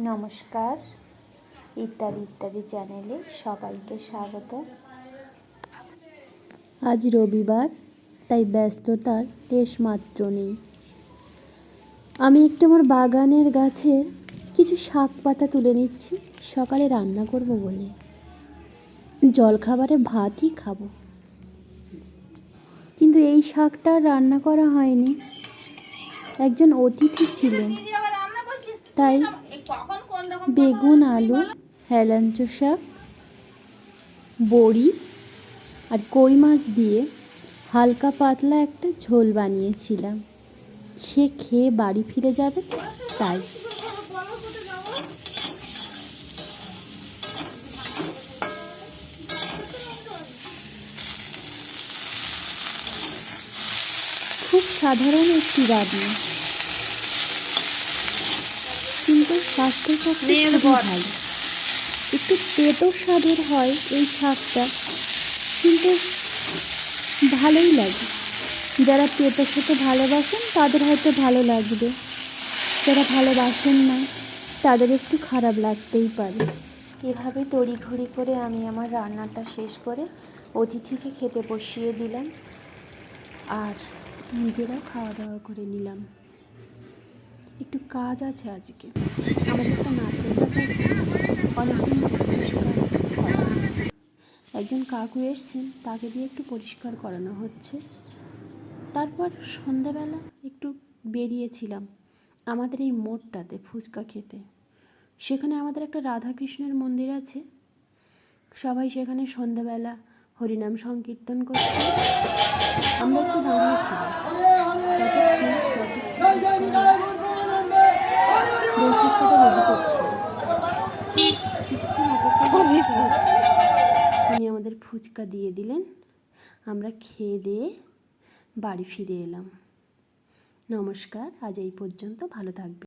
নমস্কার, ইত্যাদি ইত্যাদি চ্যানেলে সবাইকে স্বাগত। আজ রবিবার, তাই ব্যস্ততার লেশমাত্র নেই। আমি একটু আমার বাগানের গাছের কিছু শাক পাতা তুলে নিচ্ছি, সকালে রান্না করব বলে। জলখাবারে ভাতই খাবো, কিন্তু এই শাকটা রান্না করা হয়নি। একজন অতিথি ছিলেন, তাই বেগুন, আলু, হেলাঞ্চো শাক, বড়ি আর কই মাছ দিয়ে হালকা পাতলা একটা ঝোল বানিয়েছিলাম। সে খেয়ে বাড়ি ফিরে যাবে, তাই। খুব সাধারণ একটি রান্না, কিন্তু স্বাস্থ্যের পক্ষে খুবই ভালো। একটু পেটো স্বাদের হয় এই শাকটা, কিন্তু ভালোই লাগে। যারা পেঁপে খেতে ভালোবাসেন তাদের হয়তো ভালো লাগবে, যারা ভালোবাসেন না তাদের একটু খারাপ লাগতেই পারে। এভাবে তড়িঘড়ি করে আমি আমার রান্নাটা শেষ করে অতিথিকে খেতে বসিয়ে দিলাম, আর নিজেরাও খাওয়া দাওয়া করে নিলাম। একটু কাজ আছে আজকে, আমাদের একটা নারকেল গাছ আছে, অনেকদিন পরিষ্কার করা হয়। একজন কাকু এসছেন, তাকে দিয়ে একটু পরিষ্কার করানো হচ্ছে। তারপর সন্ধ্যাবেলা একটু বেরিয়েছিলাম আমাদের এই মোড়টাতে ফুচকা খেতে। সেখানে আমাদের একটা রাধাকৃষ্ণের মন্দির আছে, সবাই সেখানে সন্ধ্যাবেলা হরিনাম সংকীর্তন করছে। আমরা একটু দাঁড়িয়েছিলাম, দই ফুচকাটা রেডি করছিল। কিছুক্ষণ অপেক্ষা করেছি, উনি আমাদের ফুচকা দিয়ে দিলেন। আমরা খেয়ে দিয়ে বাড়ি ফিরে এলাম। নমস্কার, আজ এই পর্যন্ত। ভালো থাকবে।